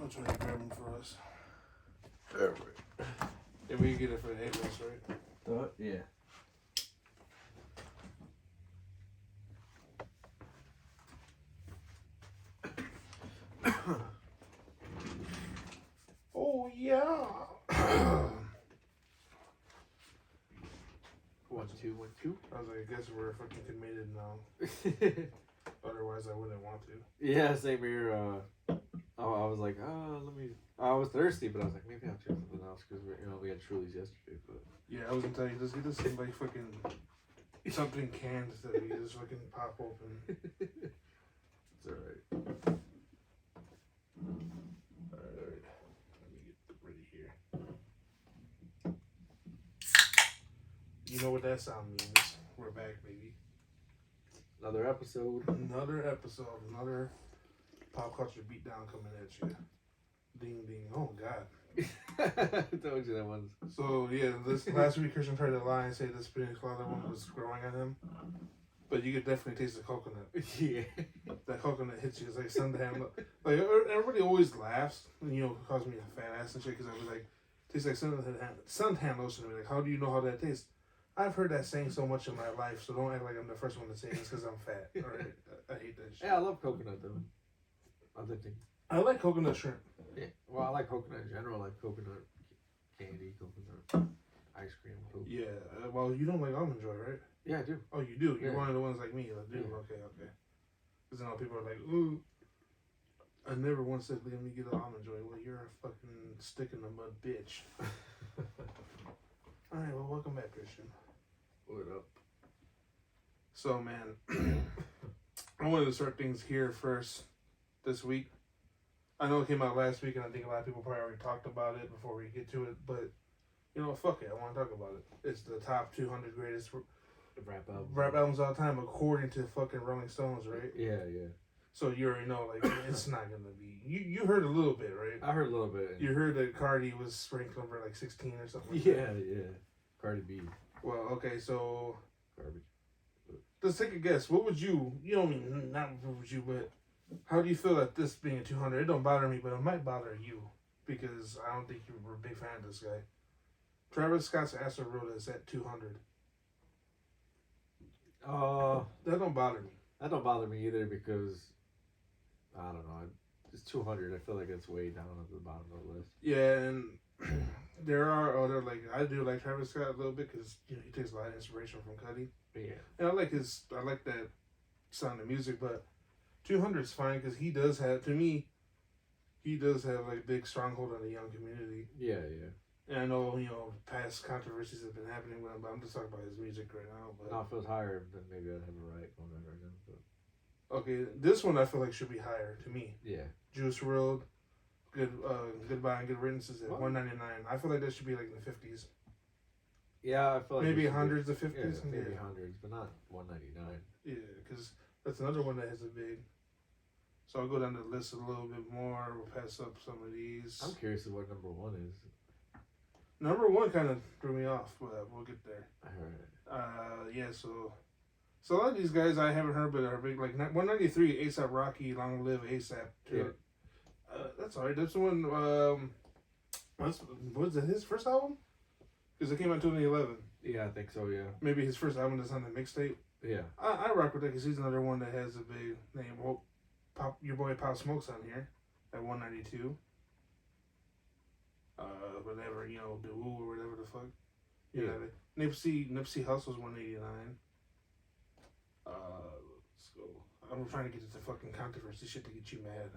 Which one are you grabbing for us? Alright. Yeah, we can get it for the headless, right? Yeah. Oh, yeah. 1, 2, 1, 2. I was like, I guess we're fucking committed now. Otherwise, I wouldn't want to. Yeah, same here. I was like, I was thirsty, but I was like, maybe I'll try something else because we had Truly's yesterday. But Yeah, I was gonna tell you, let's get this thing like fucking something canned that we just fucking pop open. it's alright. Alright. Let me get ready here. You know what that sound means. We're back, baby. Another episode. Another pop culture beatdown coming at you. Ding ding. Oh god. I told you that once. So yeah, this last week Christian tried to lie and say the pina colada one was growing on him. But you could definitely taste the coconut. Yeah. That coconut hits you. It's like suntan. Like everybody always laughs and calls me a fat ass and shit because I was like, tastes like suntan lotion. Like, how do you know how that tastes? I've heard that saying so much in my life, so don't act like I'm the first one to say it because I'm fat. All right, I hate that shit. Yeah, I love coconut though. Other thing. I like coconut shrimp. Yeah. Well, I like coconut in general. I like coconut candy, coconut ice cream. Coconut. Yeah. Well, you don't like almond joy, right? Yeah, I do. Oh, you do. You're Yeah. one of the ones like me that do. Yeah. Okay. Because then people are like, ooh. I never once said, let me get an almond joy. Well, you're a fucking stick in the mud bitch. All right. Well, welcome back, Christian. What up? So, man, I wanted to start things here first this week. I know it came out last week, and I think a lot of people probably already talked about it before we get to it, but, fuck it. I want to talk about it. It's the top 200 greatest rap albums all time, according to fucking Rolling Stones, right? Yeah. So you already know, like, it's not going to be... You heard a little bit, right? I heard a little bit. You heard that Cardi was ranked number, 16 or something like Yeah. Cardi B. Well, okay, so... Garbage. Let's take a guess. What would you... not what would you, but... How do you feel at this being 200? It don't bother me, but it might bother you. Because I don't think you were a big fan of this guy. Travis Scott's Acid Road is at 200. That don't bother me. That don't bother me either because... I don't know. It's 200. I feel like it's way down at the bottom of the list. Yeah, and there are other, I do like Travis Scott a little bit because, he takes a lot of inspiration from Cudi. Yeah. And I like that sound of music, but 200 is fine because he does have big stronghold on the young community. Yeah. And I know, past controversies have been happening with him, but I'm just talking about his music right now. But Now if it was higher, then maybe I'd have a riot going on right now. But... Okay, this one I feel like should be higher to me. Yeah. Juice WRLD, Goodbye and Good Riddance is at 199. I feel like that should be like in the 50s. Yeah, I feel like maybe hundreds of 50s. Yeah, maybe hundreds, but not 199. Yeah, because that's another one that has a big. So I'll go down the list a little bit more. We'll pass up some of these. I'm curious of what number 1 is. Number 1 kind of threw me off, but we'll get there. I heard it. Yeah, so a lot of these guys I haven't heard, but are big. Like 193, ASAP Rocky, Long Live ASAP. Yeah. That's alright. That's the one. Was it his first album? Because it came out in 2011. Yeah, I think so. Yeah. Maybe his first album that's on the mixtape. Yeah. I rock with that because he's another one that has a big name. Well, your boy Pop Smoke's on here at 192. Whatever, the Woo or whatever the fuck. Yeah. Nipsey Hussle's 189. Let's go. I'm trying to get to the fucking controversy shit to get you mad.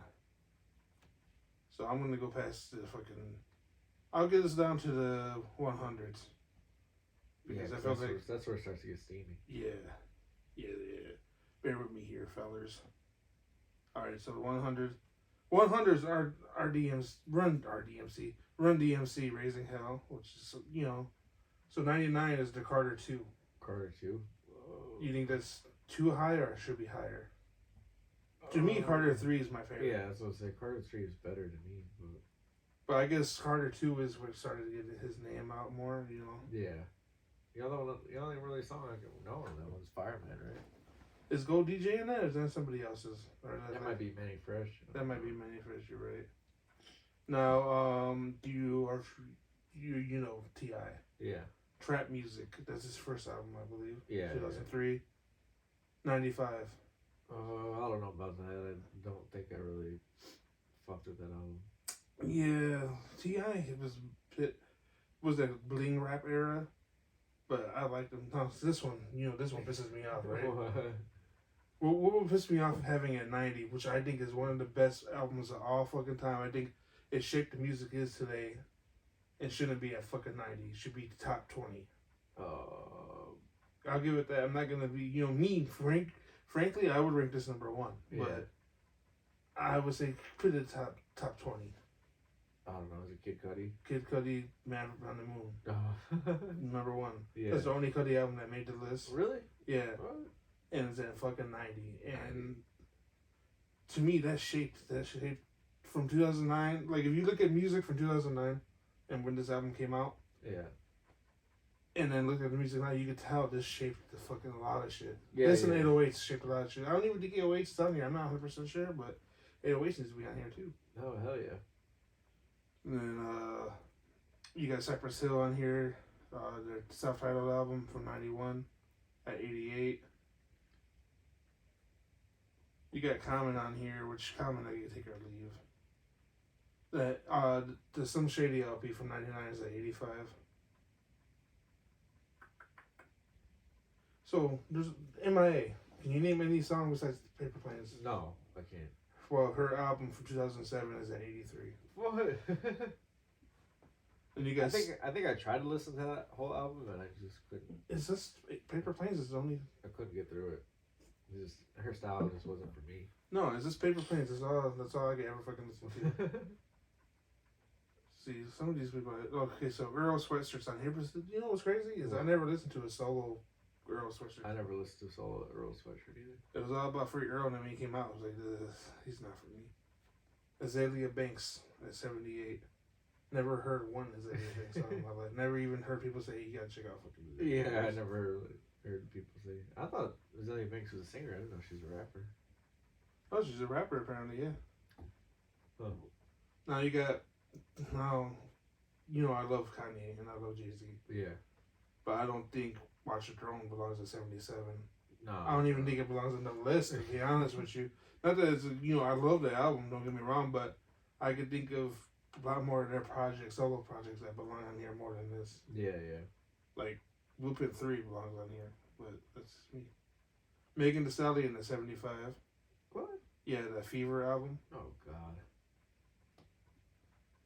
So I'm gonna go past the fucking. I'll get us down to the 100s. Because I feel like that's where it starts to get steamy. Yeah. Bear with me here, fellers. All right, so the 100s. 100s are Run DMC, Raising Hell, which is So 99 is the Carter 2. Carter 2. Whoa. You think that's too high or should be higher? To me, Carter 3 is my favorite. Yeah, that's what I say. Carter 3 is better to me, but I guess Carter 2 is what started to get his name out more. Yeah. The only really song I know on that one's Fireman, right? Is Go DJ in that, or is that somebody else's? That might be Manny Fresh. That might be Manny Fresh, you're right. Now, you know Ti Yeah. trap music. That's his first album, I believe. Yeah. 2003, 95. I don't know about that. I don't think I really fucked with that album. Yeah, Ti. It was that bling rap era, but I liked him. No, this one, this one pisses me off, right? What would piss me off having at 90, which I think is one of the best albums of all fucking time. I think it shaped the music is today. It shouldn't be at fucking 90. It should be top 20. I'll give it that. I'm not gonna be, me. Frankly, I would rank this number one, but I would say put it top 20. I don't know. Is it Kid Cudi? Kid Cudi, Man on the Moon, number one. Yeah. That's the only Cudi album that made the list. Really? Yeah. What? And it's at fucking 90. And to me, that shaped from 2009. Like, if you look at music from 2009 and when this album came out, yeah, and then look at the music now, you could tell this shaped the fucking a lot of shit. Yeah, This and 808s shaped a lot of shit. I don't even think 808s is on here. I'm not 100% sure, but 808s needs to be on here too. Oh, hell yeah. And then you got Cypress Hill on here, their self-titled album from 91 at 88. You got Common on here, which Common I can take or leave. That the Some Shady LP from 99 is at 85. So there's MIA. Can you name any song besides Paper Planes? No, I can't. Well, her album from 2007 is at 83. What? And you guys, I think I tried to listen to that whole album and I just couldn't. it's just Paper Planes is only. I couldn't get through it. Her style just wasn't for me. No, it's just Paper Planes. That's all I can ever fucking listen to. See, some of these people. Okay, so Earl Sweatshirt's on here, but you know what's crazy is I never listened to a solo Earl Sweatshirt. I never listened to solo Earl Sweatshirt either. It was all about Free Earl, and then when he came out, I was like, he's not for me. Azalea Banks at 78. Never heard one Azalea Banks song in my life. Never even heard people say, you gotta check out fucking Azalea Yeah, I Banks. never heard people say. I thought Azalea Banks was a singer. I didn't know she was a rapper. Oh, she's a rapper apparently, yeah. Oh. Now you got, I love Kanye and I love Jay-Z. Yeah. But I don't think Watch Your Throne belongs at 77. No. I don't even think it belongs on the list, to be honest with you. Not that it's, I love the album, don't get me wrong, but I could think of a lot more of their solo projects that belong on here more than this. Yeah, yeah. Like, Blueprint 3 belongs on here, but that's me. Megan Thee Stallion at 75. What? Yeah, the Fever album. Oh, God.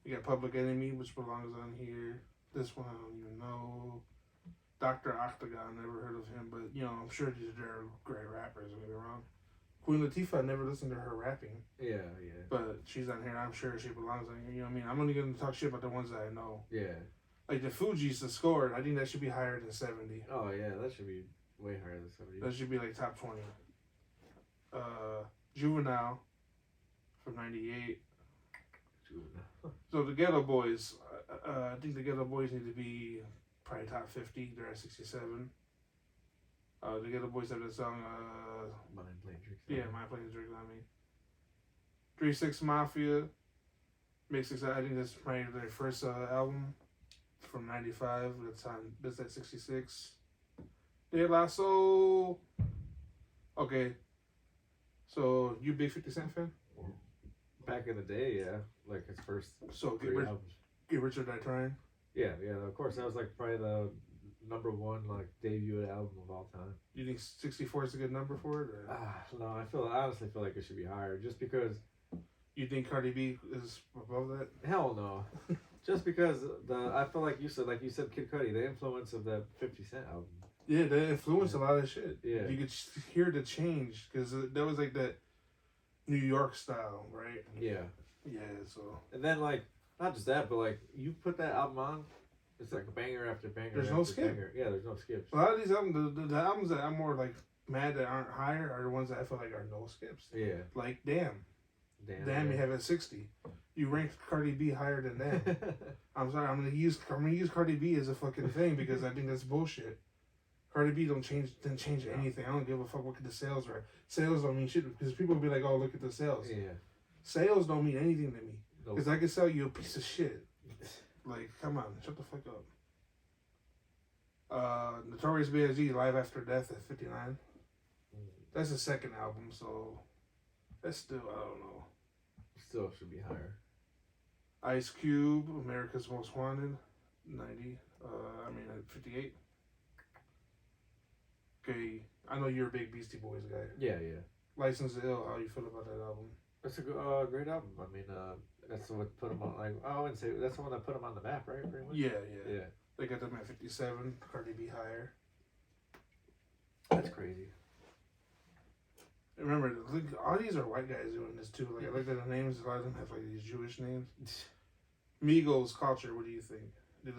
You got Public Enemy, which belongs on here. This one I don't even know. Dr. Octagon, never heard of him, but I'm sure they're great rappers, don't get me wrong. Queen Latifah, I never listened to her rapping. Yeah, yeah. But she's on here, I'm sure she belongs on here. You know what I mean? I'm only going to talk shit about the ones that I know. Yeah. Like the Fugees, the score, I think that should be higher than 70. Oh, yeah, that should be way higher than 70. That should be like top 20. Juvenile from 98. Juvenile. So the Ghetto Boys, I think the Ghetto Boys need to be probably top 50. They're at 67. The Ghetto Boys have that song, Mind Playing Tricks. yeah, Mind Playing Tricks on Me. 3-6 Mafia, Mix 6, I think that's probably their first album from 95. That's at 66. De La Soul. Okay. So, you a big 50 Cent fan? Back in the day, yeah. Like his first So, three albums. Get Rich or Die Trying? Yeah, of course. That was like probably the number one like debut album of all time. You think 64 is a good number for it? Or? No, I honestly feel like it should be higher just because. You think Cardi B is above that? Hell no. Just because I feel like you said Kid Cudi, the influence of that 50 Cent album. Yeah, they influenced a lot of shit. Yeah. You could hear the change because that was like that New York style, right? Yeah. Yeah, so. And then like not just that, but like you put that album on, it's like banger after banger. There's after no skip. banger. Yeah, there's no skips. A lot of these albums, the albums that I'm more like mad that aren't higher are the ones that I feel like are no skips. Yeah. Like Damn, yeah. you have it at 60. You ranked Cardi B higher than Damn. I'm sorry, I'm gonna use Cardi B as a fucking thing because I think that's bullshit. Cardi B didn't change anything. I don't give a fuck what the sales are. Sales don't mean shit because people will be like, oh, look at the sales. Yeah. Sales don't mean anything to me. Nope. Because I can sell you a piece of shit. Like, come on, shut the fuck up. Notorious B.I.G. Live After Death at 59. That's his second album, so that's still, I don't know. Still should be higher. Ice Cube, America's Most Wanted, 90. At 58. Okay, I know you're a big Beastie Boys guy. Yeah. License to Ill, how you feel about that album? That's a great album. I mean, that's what put him on. Like, I wouldn't say that's the one that put him on the map, right? Pretty much. Yeah. They got them at 57. Cardi B higher. That's crazy. Remember, look, all these are white guys doing this too. Like I looked at the names. A lot of them have like these Jewish names. Migos culture. What do you think? I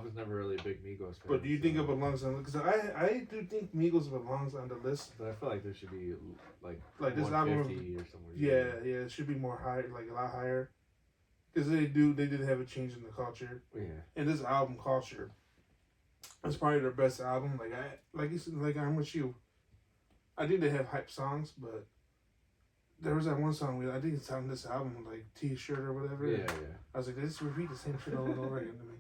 was never really a big Migos fan. But do you think it belongs on? Because I do think Migos belongs on the list. But I feel like there should be like this album or something. Yeah, it should be more high, like a lot higher. Because they did have a change in the culture. Yeah. And this album culture, it's probably their best album. I'm with you. I think they have hype songs, but there was that one song I think it's on this album, like T-shirt or whatever. Yeah. I was like, they just repeat the same shit over and over again to me.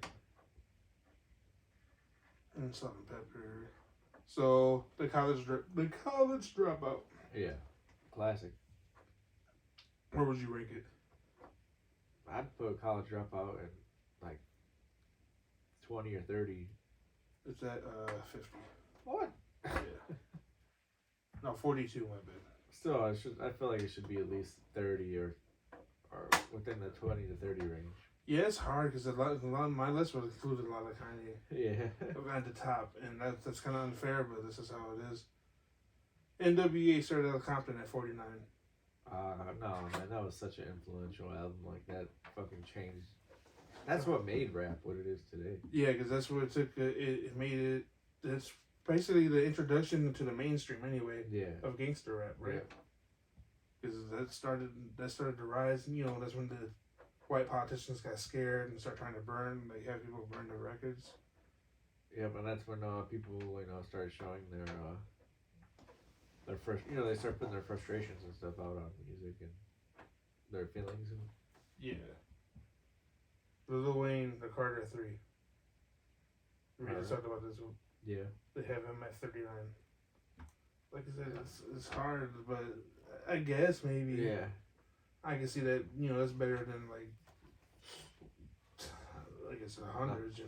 And salt and pepper. So the college dropout. Yeah, classic. Where would you rank it? I'd put College Dropout at like 20 or 30. It's at 50. What? Yeah. No, 42. My bad. Still, I feel like it should be at least 30 or within the 20 to 30 range. Yeah, it's hard because a lot of my list would include a lot of Kanye. Yeah. At the top, and that's kind of unfair, but this is how it is. NWA started out Compton at 49. No, man, that was such an influential album. Like, that fucking changed. That's what made rap what it is today. Yeah, because that's what it took. It made it. It's basically the introduction to the mainstream, anyway. Yeah. Of gangster rap, right? Because that started to rise. You know, that's when the white politicians got scared and start trying to burn. They have people burn their records. Yeah, but that's when people started showing their they start putting their frustrations and stuff out on music and their feelings and Lil Wayne, the Carter 3. We just Alright. talked about this one. Yeah. They have him at 39. Like I said, it's hard, but I guess maybe Yeah. I can see that, that's better than like it's the hundreds,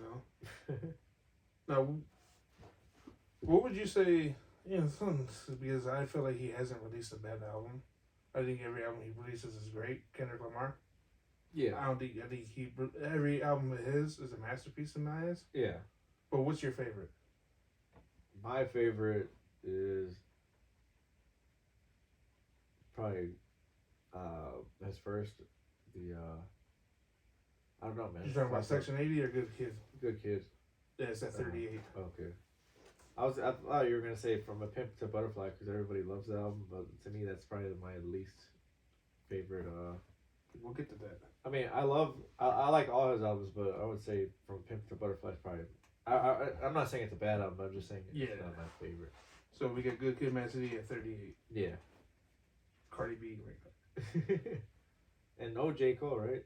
Now, what would you say? Because I feel like he hasn't released a bad album. I think every album he releases is great. Kendrick Lamar. Yeah. I think every album of his is a masterpiece in my eyes. Yeah. But what's your favorite? My favorite is probably his first. I don't know, man. You talking about Section 80 or Good Kid? Good Kid. Yeah, it's at 38. Okay. I thought you were gonna say From a Pimp to Butterfly because everybody loves the album, but to me that's probably my least favorite. We'll get to that. I mean, I like all his albums, but I would say From Pimp to Butterfly is probably. I'm not saying it's a bad album. I'm just saying it's not my favorite. So we got Good Kid, Mad City at 38. Yeah. Cardi B right now. And no J. Cole, right?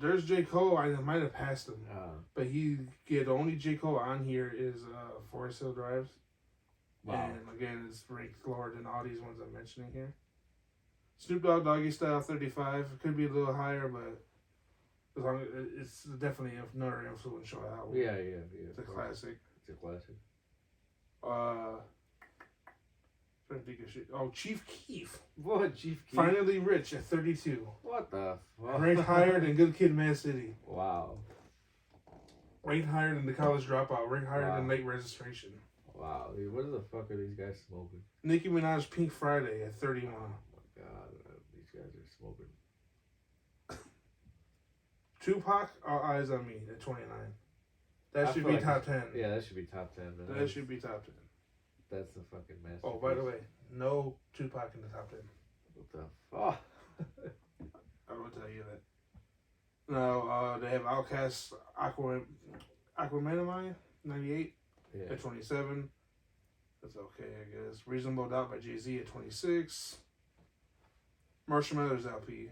There's J. Cole. I might have passed him, but the only J. Cole on here is Forest Hill Drive. Wow. And again, it's ranked lower than all these ones I'm mentioning here. Snoop Dogg, Doggy Style, 35. It could be a little higher, but as long as it's definitely another influential album. Yeah. It's a classic. It's a classic. Trying to think of shit. Oh, Chief Keef. What, Chief Keef? Finally Rich at 32. What the fuck? Ranked higher than Good Kid, Mad City. Wow. Ranked higher than The College Dropout. Ranked higher than Late Registration. Wow, dude, what the fuck are these guys smoking? Nicki Minaj, Pink Friday at 31. Oh my god, these guys are smoking. Tupac, All Eyes on Me at 29. That should be like top 10. Yeah, that should be top 10. Man. That should be top 10. That's a fucking masterpiece. Oh, by the way, no Tupac in the top 10. What the fuck? I will tell you that. Now, they have Outkast, Aquaman, 98 at 27. That's okay, I guess. Reasonable Doubt by Jay-Z at 26. Marshall Mathers LP.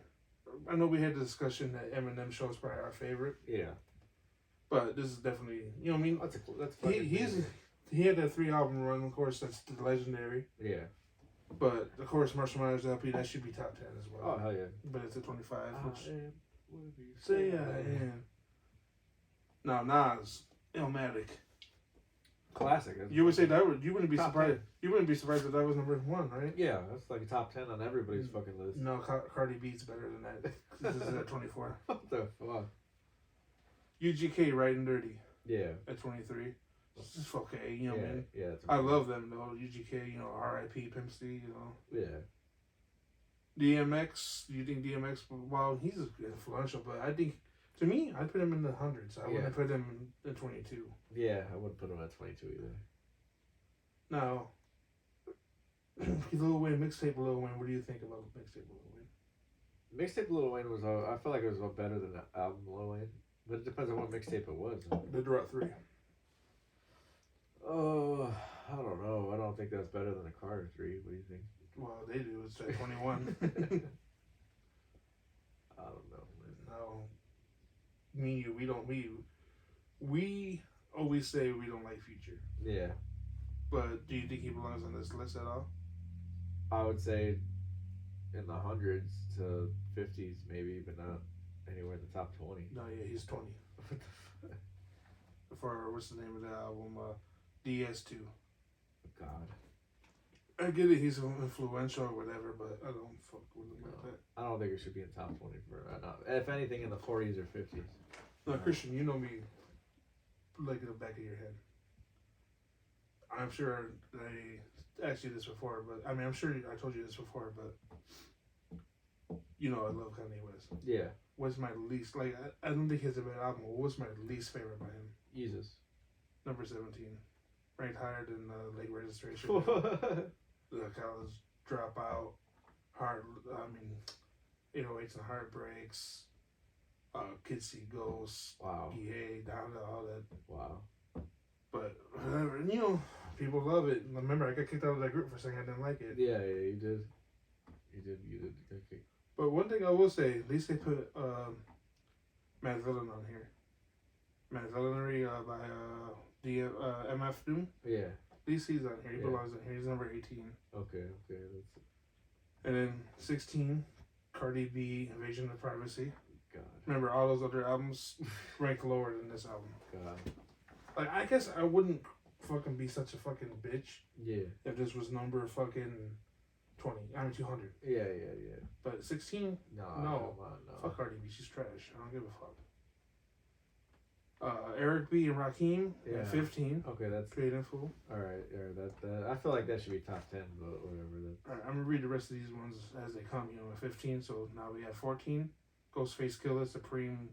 I know we had the discussion that Eminem show is probably our favorite, Yeah. but this is definitely, you know what I mean? That's He had that 3 album run, of course, that's legendary. Yeah. But of course, Marshall Mathers LP that should be top 10 as well. Oh hell yeah. But it's a 25. Which What you say I am. No, Nas, Illmatic. Classic. You would say that you wouldn't be Top surprised. 10. You wouldn't be surprised if that was number 1, right? Yeah, that's like a top 10 on everybody's fucking list. No, Cardi B's better than that. This is at 24. What the fuck? UGK Right and Dirty Yeah. at 23. This is okay, you know, Yeah. man. Yeah. It's I love them though. UGK, you know, R.I.P. Pimp C, you know. Yeah. DMX, do you think DMX? Well, he's influential, but I think to me, I'd put him in the hundreds. I wouldn't put him in 22. Yeah, I wouldn't put him at 22 either. Now, Lil Wayne mixtape Lil Wayne. What do you think about mixtape Lil Wayne? Mixtape Lil Wayne was, I feel like it was better than the album Lil Wayne, but it depends on what mixtape it was. The Drop 3. Oh, I don't know. I don't think that's better than a Carter 3. What do you think? Well, they do. It's at 21. I don't know, man. No, me and you, we always say we don't like Future. Yeah. But do you think he belongs on this list at all? I would say in the hundreds to 50s maybe, but not anywhere in the top 20. No, yeah, he's 20. What the fuck? For, what's the name of the album? DS2. God. I get it, he's influential or whatever, but I don't fuck with him like that. I don't think it should be in top 20 for not, if anything in the 40s or 50s. No, Christian, you know me like in the back of your head. I'm sure I asked you this before, but I mean, I'm sure I told you this before, but you know I love Kanye West. Yeah. What's my least, like, I don't think he has a bad album. What's my least favorite by him? Jesus. Number 17. Ranked higher than Late Registration. The College Dropout. Hard, I mean, 808s and Heartbreaks. Kids See Ghosts. Wow. EA, down to all that. Wow. But whatever, you know, people love it. Remember, I got kicked out of that group for saying I didn't like it. Yeah, you did. You did. Okay. But one thing I will say, at least they put Mad Villain on here. Mad Villainy by MF Doom. Yeah. At least he's on here. He belongs on here. He's number 18. Okay. That's. And then 16, Cardi B, Invasion of Privacy. God. Remember, all those other albums rank lower than this album. God. Like, I guess I wouldn't fucking be such a fucking bitch Yeah. if this was number fucking 20. I mean, 200. Yeah. But 16? No. No. Come on, no. Fuck Cardi B. She's trash. I don't give a fuck. Eric B. and Rakim at 15. Okay, that's Creative Fool. all right. Yeah, that I feel like that should be top 10, but whatever. Then. All right, I'm gonna read the rest of these ones as they come. You know, at 15. So now we have 14. Ghostface Killer, Supreme.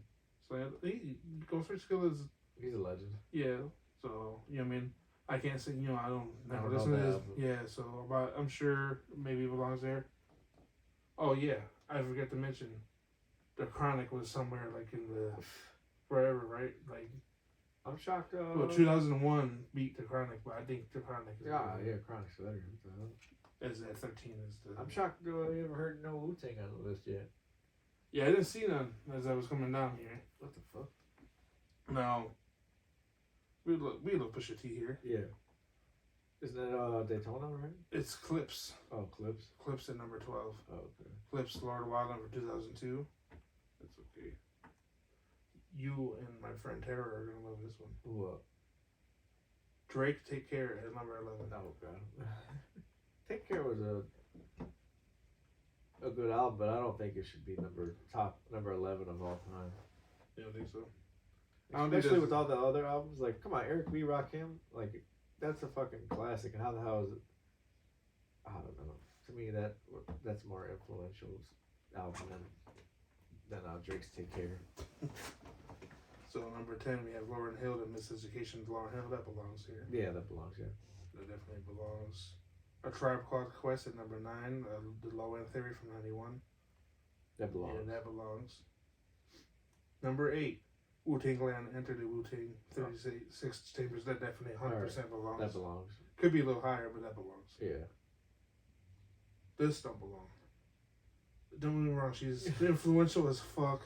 So Ghostface Killer is, He's a legend. yeah. So you know what I mean. I can't say, you know, I don't never know listen to that this. album. Yeah. So but I'm sure maybe it belongs there. Oh yeah, I forgot to mention, the Chronic was somewhere like in the forever, right? Like. I'm shocked. Well, 2001 beat the Chronic, but I think the Chronic is Chronic's better. What the hell? is at 13 is the. I'm shocked. I haven't heard no Wu-Tang on the list yet. Yeah, I didn't see none as I was coming down here. What the fuck? No. We look Pusha T here. Yeah. Isn't it Daytona, right? It's Clips. Oh, Clips. Clips at number 12. Oh, okay. Clips, Lord Wildland for 2002. That's okay. You and my friend Tara are gonna love this one. What? Drake, Take Care at number 11. Oh god. Take Care was a good album, but I don't think it should be number 11 of all time. You don't think so? Especially with all the other albums, like come on, Eric B. Rakim, like that's a fucking classic. And how the hell is it? I don't know. To me, that's more influential album than Drake's Take Care. So number 10 we have Lauryn Hill, the Miseducation of Lauryn Hill. That belongs here. Yeah, that belongs. Yeah. That definitely belongs. A Tribe Called Quest at number 9. The Low End Theory from 91. That belongs. Yeah, that belongs. Number 8. Wu-Tang Clan, Enter the Wu-Tang 36 Chambers. That definitely 100% belongs. That belongs. Could be a little higher, but that belongs. Yeah. This don't belong. don't get me wrong, she's influential as fuck.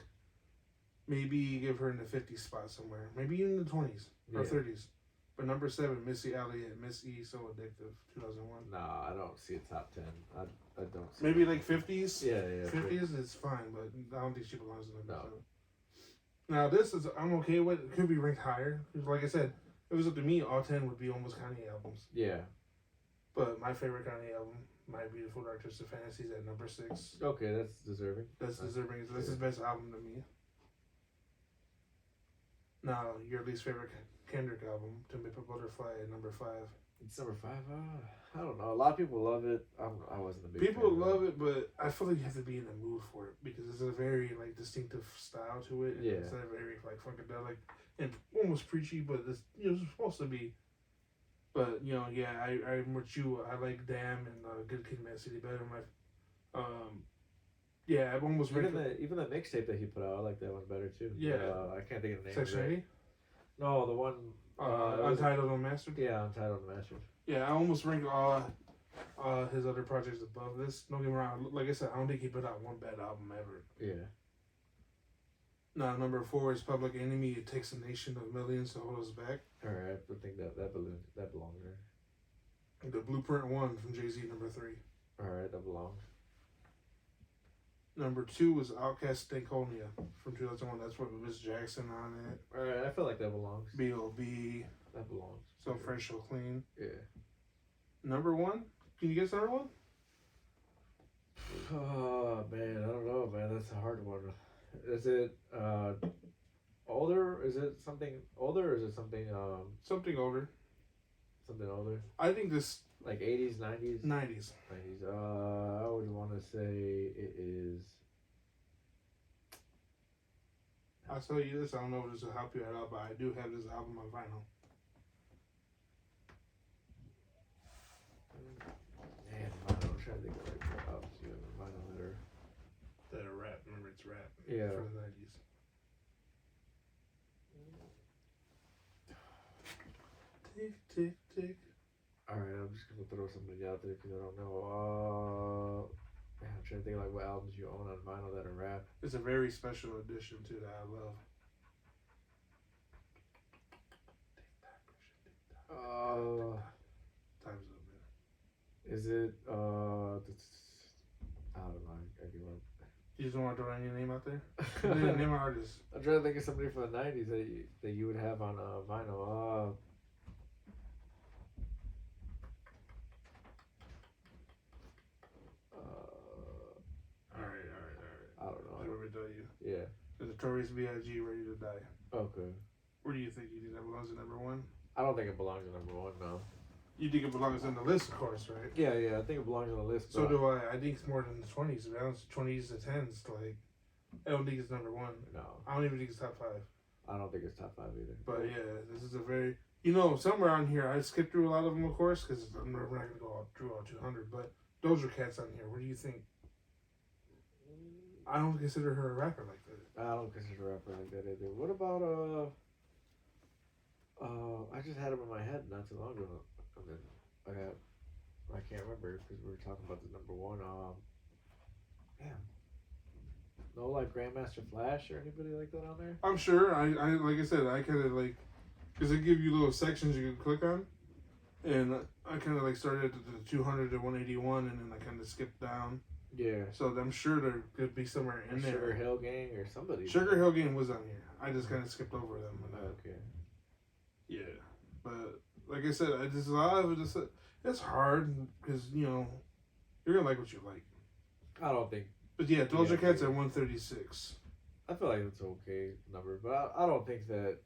Maybe give her in the 50s spot somewhere. Maybe even in the 20s or 30s. But number 7, Missy Elliott, Miss E, So Addictive, 2001. Nah, I don't see a top 10. I don't see Maybe like 50s? Yeah. 50s is fine, but I don't think she belongs in the number No. 7. Now, this is, I'm okay with, it could be ranked higher. Because like I said, if it was up to me, all 10 would be almost Kanye albums. Yeah. But my favorite Kanye album, My Beautiful Dark Twisted Fantasies, at number 6. Okay, that's deserving. That's deserving. That's his best album to me. Now, your least favorite Kendrick album, To Pimp a Butterfly, at number 5. It's number 5. I don't know. A lot of people love it. I wasn't a big People fan love it, but I feel like you have to be in the mood for it because it's a very like distinctive style to it. And Yeah. It's a very like funkadelic and almost preachy, but it's it's supposed to be. But I'm with you. I like Damn and Good Kid, Mad City better. I've almost Even the mixtape that he put out, I like that one better too. Yeah. I can't think of the name. Section 80? No, the one. Untitled Unmastered? Yeah, Untitled Unmastered. Yeah, I almost rank all his other projects above this. Don't get me wrong. Like I said, I don't think he put out one bad album ever. Yeah. Now, number 4 is Public Enemy. It takes a nation of millions to hold us back. All right, I think that belongs there. The Blueprint 1 from Jay-Z, number 3. All right, that belongs. Number 2 was Outkast Stankonia from 2001. That's what Miss Jackson on it. All right, I feel like that belongs. B.O.B. That belongs. So Fresh, So Clean. Yeah. Number 1? Can you guess number 1? Oh man, I don't know, man. That's a hard one. Is it older? Is it something older, or is it something Something older. something older? I think this Like 80s, 90s? 90s. 90s. I would want to say it is. I'll tell you this. I don't know if this will help you at all, but I do have this album on vinyl. Man, I'm trying to think of like what albums you have in vinyl that are. The rap. Remember, it's rap. Yeah. For the 90s. Tick, tick, tick. Alright, I'm just gonna throw something out there because I don't know. Man, I'm trying to think of like what albums you own on vinyl that are rap. It's a very special edition, too, that I love. Time's up, man. Is it I don't know. I give up. You just don't want to throw any name out there? Name an artist. I'm trying to think of somebody from the 90s that you would have on vinyl. Alright. I don't know. Let me tell you. Yeah. The Notorious B.I.G. Ready to Die. Okay. Where do you think that belongs in number 1? I don't think it belongs in number 1, no. You think it belongs in the list, of course, right? Yeah, I think it belongs on the list. So do I. I think it's more than the 20s. To be honest, 20s to 10s. Like, I don't think it's number 1. No. I don't even think it's top 5. I don't think it's top 5 either. But yeah, this is a very. Somewhere on here, I skipped through a lot of them, of course, because we're not going to go through all 200. But Doja Cat's on here. What do you think? I don't consider her a rapper like that. I don't consider a rapper like that either. What about I just had him in my head not too long ago, and then I can't remember because we were talking about the number 1. Damn. No, like Grandmaster Flash or anybody like that on there. I'm sure. I like I said, I kind of like, because they give you little sections you can click on, and I kind of like started at the 200 to 181, and then I kind of skipped down. Yeah. So I'm sure there could be somewhere in there. Sugar Hill Gang or somebody. Sugar Hill Gang was on here. I just kind of skipped over them. Okay. Yeah, but like I said, a lot of it. It's hard because you're gonna like what you like. I don't think. But yeah, Doja Cat's at 136. I feel like it's okay number, but I don't think that.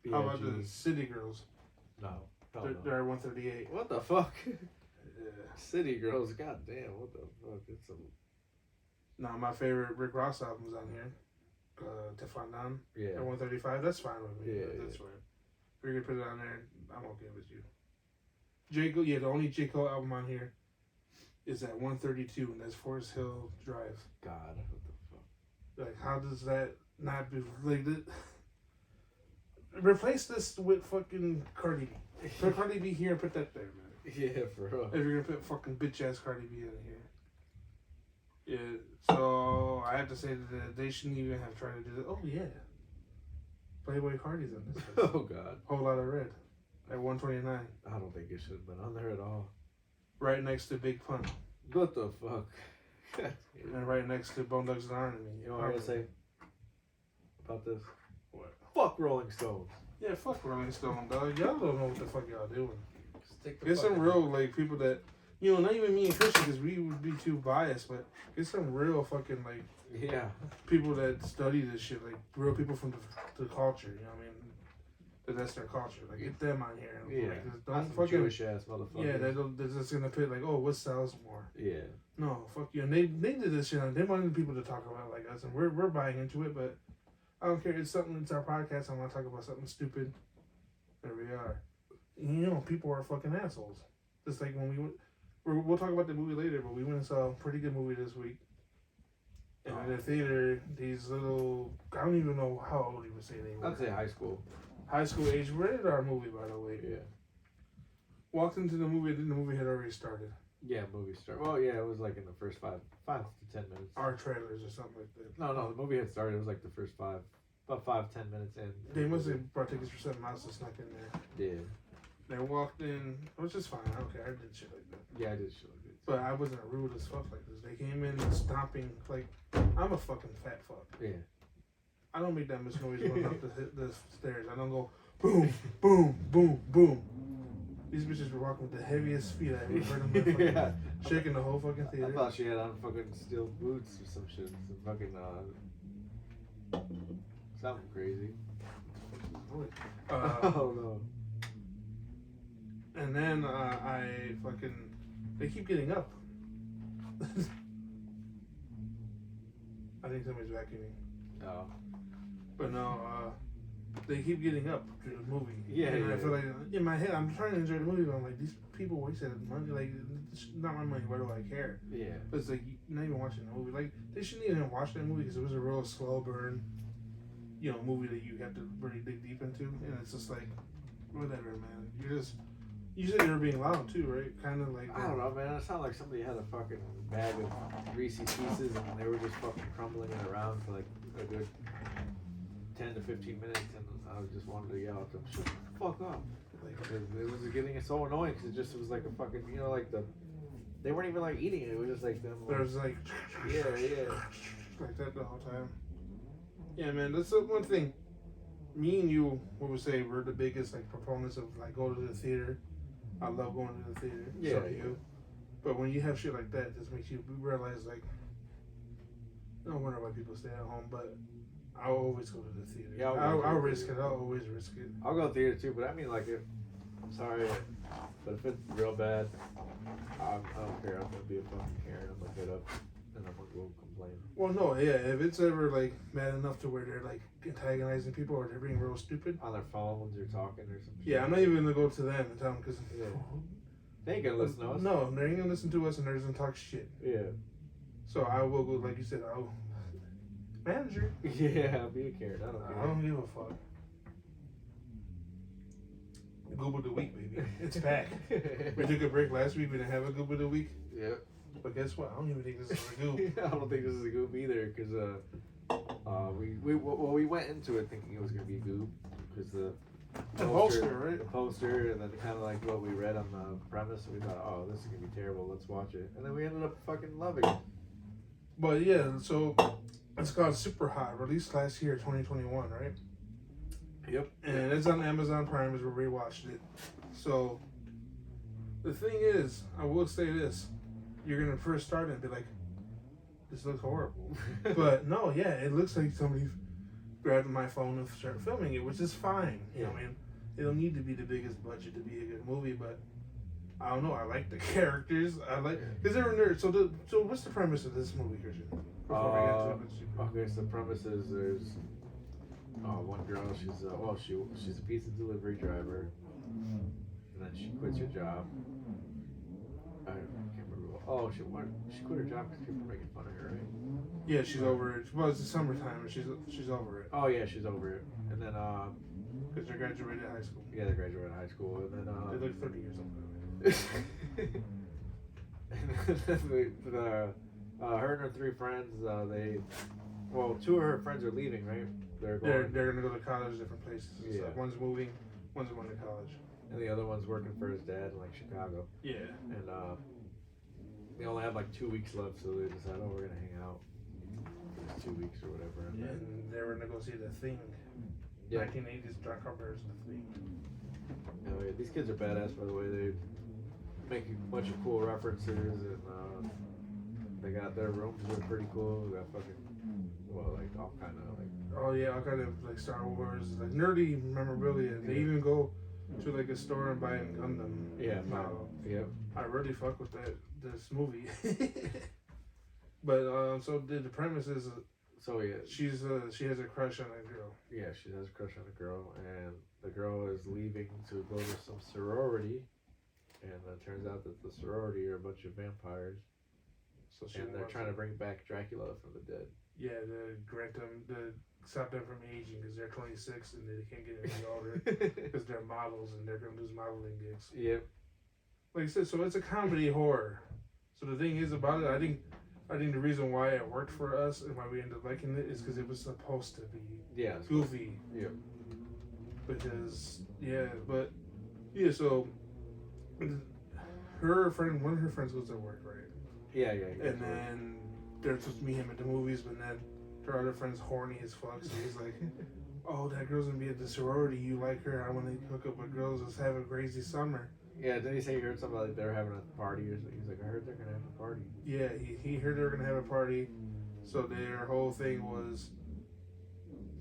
How about the City Girls? No. They're at 138. What the fuck? Yeah. City Girls, goddamn, what the fuck? It's some. Now my favorite Rick Ross album's on here. Teflon Don. Yeah. At 135. That's fine with me. Yeah, That's fine. If you're gonna put it on there, I'm okay with you. J. Cole, the only J. Cole album on here is at 132, and that's Forest Hill Drive. God, what the fuck? Like, how does that not be related? Replace this with fucking Cardi B. Put Cardi B here and put that there, man. Yeah, for real. If you're gonna put fucking bitch ass Cardi B in here. Yeah, I have to say that they shouldn't even have tried to do that. Oh yeah, Playboy Cardi's in this. Oh god. Whole Lot of Red at 129. I don't think it should have been on there at all. Right next to Big Pun. What the fuck? And right next to Bone Thugs and Harmony. You know what I gotta say about this? What? Fuck Rolling Stones. Yeah, fuck Rolling Stone, dog. Y'all don't know what the fuck y'all doing. Stick the Get some fucking- real, like, people that, you know, not even me and Christian, because we would be too biased, but get some real fucking, like, Yeah. people that study this shit, like, real people from the culture, you know what I mean? That's their culture. Like, get them on here. Yeah. Like, Not don't some fucking. Jewish ass motherfuckers. Yeah, they're just gonna put, like, oh, what sells more? Yeah. No, fuck you. And they did this shit. They wanted people to talk about like us, and we're buying into it, but I don't care. It's something. It's our podcast. I want to talk about something stupid. There we are. You know, people are fucking assholes. Just like when we went. We'll talk about the movie later, but we went and saw a pretty good movie this week. And in the theater, these little, I don't even know how old you would say they were. I'd say high school. High school age. Rated our movie, by the way. Yeah. Walked into the movie, and the movie had already started. Yeah, movie star. Well, yeah, it was like in the first 5 to 10 minutes. Our trailers or something like that. No, the movie had started. It was like the first about 5-10 minutes in. They must have brought tickets for something else that snuck in there. Yeah. They walked in, which is fine. I don't care. I did shit like that. Yeah, I did shit like that. But I wasn't rude as fuck like this. They came in stomping like I'm a fucking fat fuck. Yeah. I don't make that much noise going up the stairs. I don't go boom, boom, boom, boom. These bitches were walking with the heaviest feet I ever heard in my fucking Yeah. shaking the whole fucking theater. I thought she had on fucking steel boots or some shit. Some fucking something crazy. Oh no. And then I fucking they keep getting up. I think somebody's vacuuming. Oh. But no, they keep getting up to the movie. Yeah, and yeah. I feel like in my head I'm trying to enjoy the movie, but I'm like, these people wasted money. Like, it's not my money. Why do I care? Yeah. But it's like you're not even watching the movie. Like, they shouldn't even watch that movie because it was a real slow burn, you know, movie that you have to really dig deep into, and it's just like, whatever, man. You said they were being loud too, right? Kind of like. I don't know, man. It sounded like somebody had a fucking bag of greasy pieces and they were just fucking crumbling it around for like a good 10 to 15 minutes, and I just wanted to yell at them, shut the fuck up. Like, it was getting so annoying because it was like a fucking, you know, like they weren't even like eating it. It was just like them. There was like. Yeah. Like that the whole time. Yeah, man. That's the one thing. Me and you, what we say, we're the biggest like proponents of like go to the theater. I love going to the theater. Yeah, So do you. But when you have shit like that, it just makes you realize like. I don't wonder why people stay at home, but I'll always go to the theater. Yeah, I'll risk it. I'll always risk it. I'll go to theater too, but I mean, like, I'm sorry, but if it's real bad, I don't care. I'm gonna be a fucking Karen. I'm gonna get up and I'm gonna go complain. Well, no, yeah. If it's ever like bad enough to where they're like antagonizing people or they're being real stupid. On their phones or talking or something. Yeah, I'm not even gonna go to them and tell them because. Yeah. They ain't gonna listen to us. No, they ain't gonna listen to us and they're just gonna talk shit. Yeah. So I will go, like you said, I'll manager. Yeah, be a Karen. I don't care. I don't give a fuck. Google the week, baby. It's back. We took a break last week. We didn't have a Google the week. Yep. But guess what? I don't even think this is a Google. I don't think this is a goob either, because we went into it thinking it was gonna be a goob, because the poster, right? The poster, and then kind of like what we read on the premise, and we thought, oh, this is gonna be terrible. Let's watch it, and then we ended up fucking loving it. But yeah, so it's called Super Hot, released last year, 2021, right? Yep. And it's on Amazon Prime, as we rewatched it. So the thing is, I will say this: you're gonna first start and be like, "This looks horrible," but no, yeah, it looks like somebody grabbed my phone and started filming it, which is fine. You know what I mean? It don't need to be the biggest budget to be a good movie, but I don't know. I like the characters. I like because they're nerds. So what's the premise of this movie, Christian? Before we get into it, Okay, so the premise is there's one girl. She's a pizza delivery driver, and then she quits her job. I can't remember. Oh, she quit her job because people were making fun of her, right? yeah, she's over it. Well, it's the summertime, and she's over it. Oh yeah, she's over it. And then Because they graduated high school. yeah, they graduated high school, and then They look 30 years old. and then Her and her 3 friends, two of her friends are leaving, right? They're gonna go to college, different places. And Yeah. stuff. One's moving, one's going to college, and the other one's working for his dad in like Chicago. Yeah. And they only have like 2 weeks left, so they decide, oh, we're gonna hang out for this 2 weeks or whatever. And And they were gonna go see The Thing. Yeah. 1980s John Carpenter's The Thing. Oh, yeah. These kids are badass, by the way. They make a bunch of cool references, and they got their rooms are pretty cool. They got fucking, like all kind of like. Oh yeah, all kind of like Star Wars, like nerdy memorabilia. They even go to like a store and buy a Gundam. Yeah. Model. Yeah. I really fuck with this movie. But so the premise is. So yeah, she has a crush on a girl. Yeah, she has a crush on a girl, and the girl is leaving to go to some sorority, and it turns out that the sorority are a bunch of vampires. So they're trying to bring back Dracula from the dead. Yeah, to stop them from aging because they're 26 and they can't get any older because they're models and they're gonna lose modeling gigs. Yep. Like I said, so it's a comedy horror. So the thing is about it, I think the reason why it worked for us and why we ended up liking it is because it was supposed to be goofy. Yeah. Because so one of her friends goes to work, right? Yeah. And then they're supposed to meet him at the movies, but then her other friend's horny as fuck, so he's like, "Oh, that girl's gonna be at the sorority. You like her? I want to hook up with girls. Let's have a crazy summer." Yeah, didn't he say he heard something like they were having a party or something? He's like, I heard they're gonna have a party. Yeah, he heard they were gonna have a party, so their whole thing was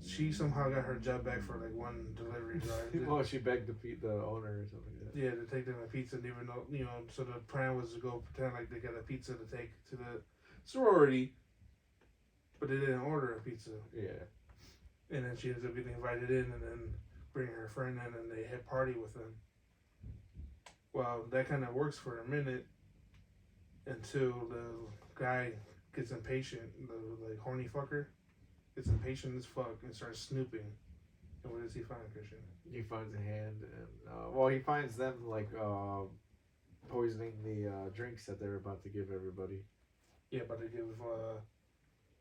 she somehow got her job back for like one delivery drive. Well, she begged the owner or something like that. Yeah, to take them a pizza, and even though so the plan was to go pretend like they got a pizza to take to the sorority, but they didn't order a pizza. Yeah. And then she ends up getting invited in, and then bring her friend in, and they had party with them. Well, that kind of works for a minute until the guy gets impatient, the like horny fucker gets impatient as fuck and starts snooping. And what does he find, Christian? He finds a hand, and he finds them like poisoning the drinks that they're about to give everybody. Yeah, about to give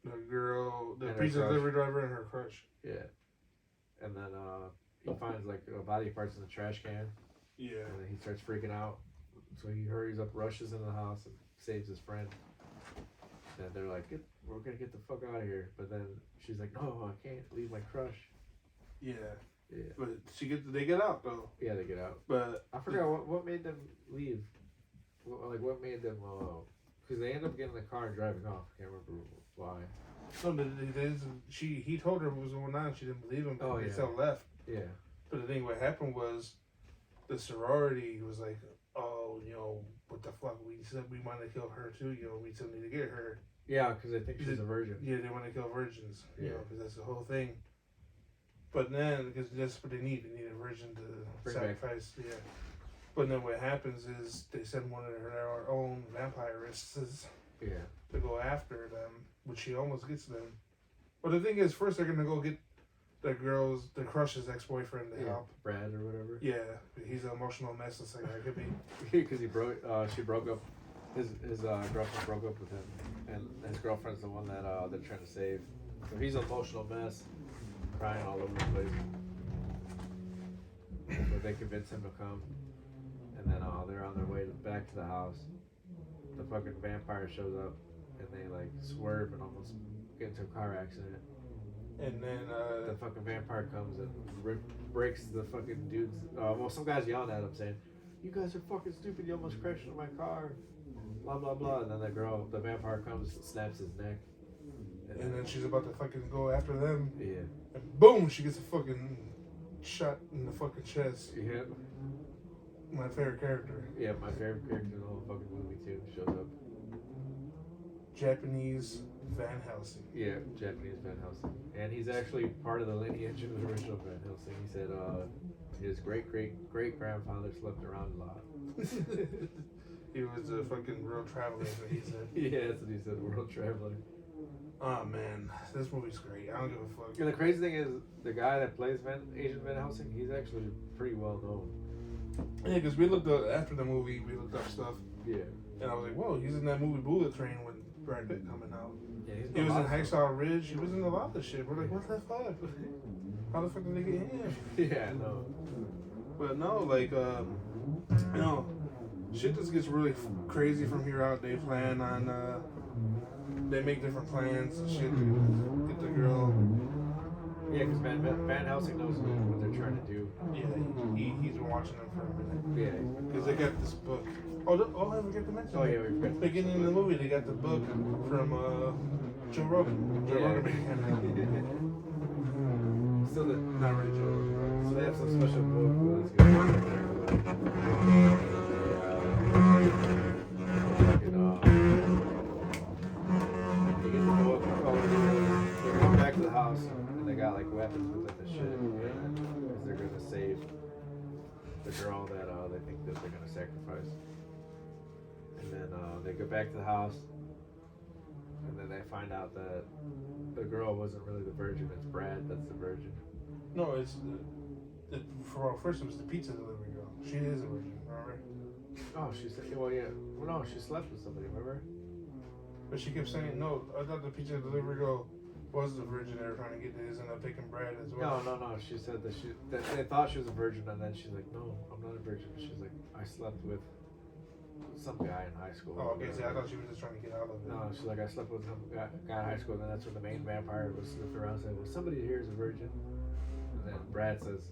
the girl, the and pizza delivery driver, and her crush. Yeah, and then he finds like body parts in the trash can. Yeah. And then he starts freaking out. So he hurries up, rushes into the house, and saves his friend. And they're like, we're going to get the fuck out of here. But then she's like, no, I can't leave my crush. Yeah. Yeah. But they get out, though. Yeah, they get out. But I forgot what made them leave. What made them, because they end up getting in the car and driving off. I can't remember why. No, he told her what was going on. She didn't believe him. But they still left. Yeah. But the thing, what happened was, the sorority was like, oh, what the fuck? We said we want to kill her too. We still need to get her. Yeah, because they think she's a virgin. Yeah, they want to kill virgins. Yeah. Because that's the whole thing. But then, because that's what they need a virgin to Bring sacrifice. Back. Yeah. But then what happens is they send one of their own vampirists to go after them, which she almost gets them. But the thing is, first they're gonna go get the crush's ex-boyfriend to help. Brad or whatever. Yeah, he's an emotional mess. It's like I could be. Because she broke up. His girlfriend broke up with him, and his girlfriend's the one that they're trying to save. So he's an emotional mess, crying all over the place. But they convince him to come, and then they're on their way back to the house. The fucking vampire shows up, and they like swerve and almost get into a car accident. And then the fucking vampire comes and breaks the fucking dude's. Some guy's yelling at him saying, "You guys are fucking stupid! You almost crashed into my car." Blah blah blah. And then the vampire comes and snaps his neck. And then she's about to fucking go after them. Yeah. And boom! She gets a fucking shot in the fucking chest. Yeah. My favorite character. Yeah, my favorite character in the whole fucking movie too shows up. Japanese Van Helsing. Yeah, Japanese Van Helsing. And he's actually part of the lineage of the original Van Helsing. He said his great-great-great-grandfather slept around a lot. He was a fucking world traveler, is what he said. Yeah, that's what he said, world traveler. Oh, man. This movie's great. I don't give a fuck. And the crazy thing is, the guy that plays Agent Van Helsing, he's actually pretty well known. Yeah, because we looked up, after the movie, we looked up stuff. Yeah. And I was like, whoa, he's in that movie Bullet Train when Brad Pitt coming out. Yeah, He was in Hacksaw Ridge. He was in a lot of shit. We're like, what the fuck? How the fuck did they get him? Yeah, no. But no, like, you know, shit just gets really crazy from here out. They plan on, they make different plans and shit to get the girl. Yeah, because Van Helsing knows what they're trying to do. Yeah, he's been watching them for a minute. Yeah. Because they got this book. I forgot to mention. Oh, yeah, we forgot. Beginning of the movie, they got the book from Joe Rogan. Joe Rogan Still not really Joe Rogan. So they have some special book. They get the book, they're going back to the house, and they got like weapons with like the shit, because they're gonna save the girl that they think that they're gonna sacrifice. And then they go back to the house, and then they find out that the girl wasn't really the virgin. It's Brad that's the virgin. No, it's first it was the pizza delivery girl. She is a virgin, remember? Oh, she said, well, yeah. Well, no, she slept with somebody, remember? But she kept saying, no, I thought the pizza delivery girl was the virgin they were trying to get. They ended up taking Brad as well. No. She said that they thought she was a virgin, and then she's like, no, I'm not a virgin. She's like, I slept with some guy in high school. Oh, okay, see, I thought she was just trying to get out of it. No, she's like, I slept with some guy in high school, and then that's when the main vampire was sniffing around saying, well, somebody here is a virgin. And then Brad says,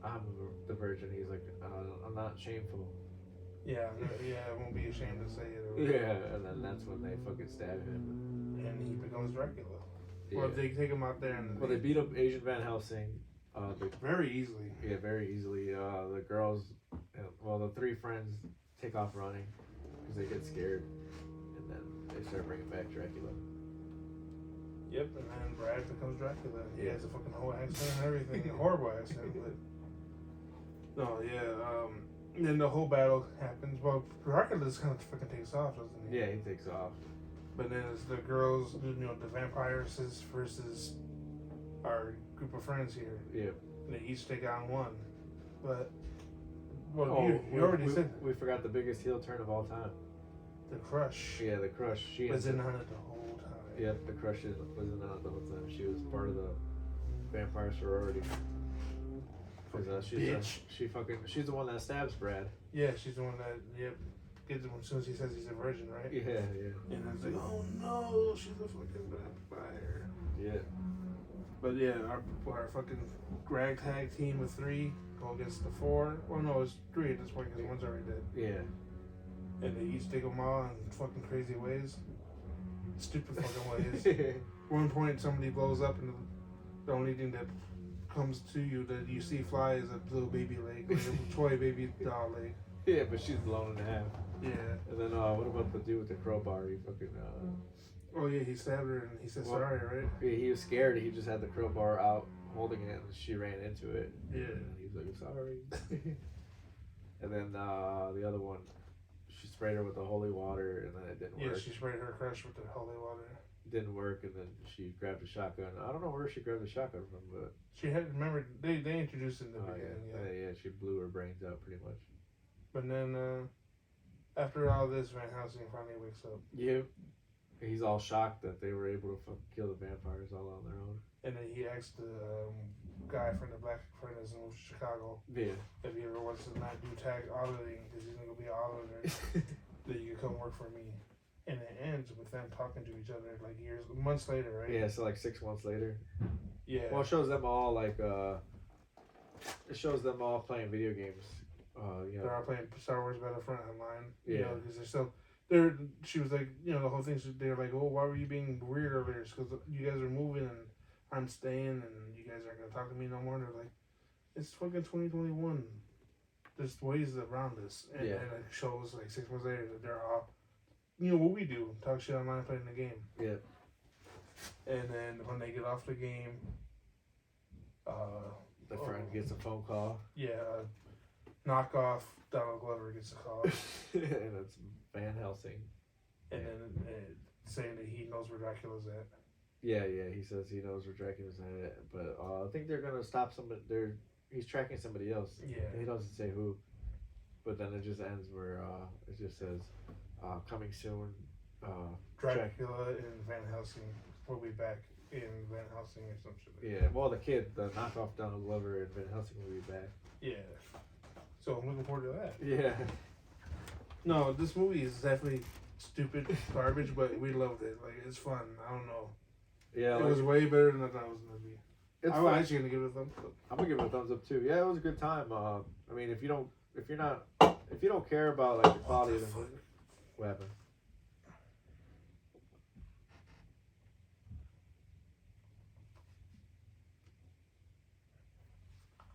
I'm the virgin. He's like, I'm not shameful. Yeah, I won't be ashamed to say it. Yeah, and then that's when they fucking stab him. And he becomes Dracula. Yeah. Well, they take him out there and... Well, they beat up Asian Van Helsing. Very easily. Yeah, very easily. The girls, the three friends take off running because they get scared. And then they start bringing back Dracula. Yep, and then Brad becomes Dracula. He has a fucking whole accent and everything. A horrible accent, but... No, yeah, and then the whole battle happens. Well, Dracula just kind of fucking takes off, doesn't he? Yeah, he takes off. But then it's the girls, the vampires versus our group of friends here. Yeah. And they each take on one. But, you already said... We forgot the biggest heel turn of all time. The Crush. Yeah, the Crush. She was in on it the whole time. Yep, the Crush was in on it the whole time. She was part of the vampire sorority. She's the one that stabs Brad. Yeah, she's the one that gets him as soon as he says he's a virgin, right? Yeah. And it's like, oh no, she's a fucking vampire. Yeah. But yeah, our fucking ragtag team of 3 go against the 4. Well, no, it's 3 at this point because one's already dead. Yeah. And they each take them all in fucking crazy ways. Stupid fucking ways. One point, somebody blows up, and the only thing that comes to you that you see fly is a little baby leg, like a toy baby doll leg. Yeah, but she's blown in half. Yeah. And then what about the dude with the crowbar? He fucking Oh yeah, he stabbed her and he said sorry, right? Yeah, he was scared. He just had the crowbar out holding it, and she ran into it. Yeah. And he was like, sorry. And then the other one, she sprayed her with the holy water, and then it didn't work. Yeah, she sprayed her crush with the holy water. Didn't work, and then she grabbed a shotgun. I don't know where she grabbed the shotgun from, but she had. Remember, they introduced it in the beginning. Yeah, she blew her brains out pretty much. But then after all this, Van Helsing finally wakes up. Yeah, he's all shocked that they were able to fucking kill the vampires all on their own. And then he asked the guy from the Black Furnace in Chicago, yeah, if he ever wants to not do tag auditing because he's gonna be an auditor, that you can come work for me. And it ends with them talking to each other like months later, right? Yeah, so like 6 months later. Yeah. Well, it shows them all playing video games. They're all playing Star Wars Battlefront online. Yeah. Because they're still. She was like, the whole thing. They're like, oh, why were you being weird earlier? Because you guys are moving and I'm staying and you guys aren't gonna talk to me no more. And they're like, it's fucking 2021. There's ways around this, and then it shows like 6 months later that they're all. What we do, talk shit online playing the game. Yeah. And then when they get off the game, the friend gets a phone call. Yeah, knockoff Donald Glover gets a call. And it's Van Helsing. And then saying that he knows where Dracula's at. Yeah, he says he knows where Dracula's at. But I think they're going to stop somebody. He's tracking somebody else. Yeah. He doesn't say who. But then it just ends where it just says, coming soon Dracula and Van Helsing will be back in Van Helsing or some shit. Yeah, well, the knockoff Donald Glover and Van Helsing will be back. Yeah. So I'm looking forward to that. Yeah. No, this movie is definitely stupid garbage, but we loved it. Like, it's fun. I don't know. Yeah, it was way better than I thought it was gonna be. I'm actually gonna give it a thumbs up. I'm gonna give it a thumbs up too. Yeah, it was a good time. I mean, if you don't care about like the quality of the movie, what happened?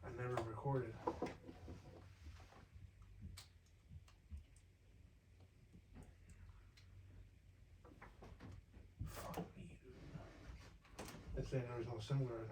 I never recorded. Fuck me, dude. This ain't original SIM card.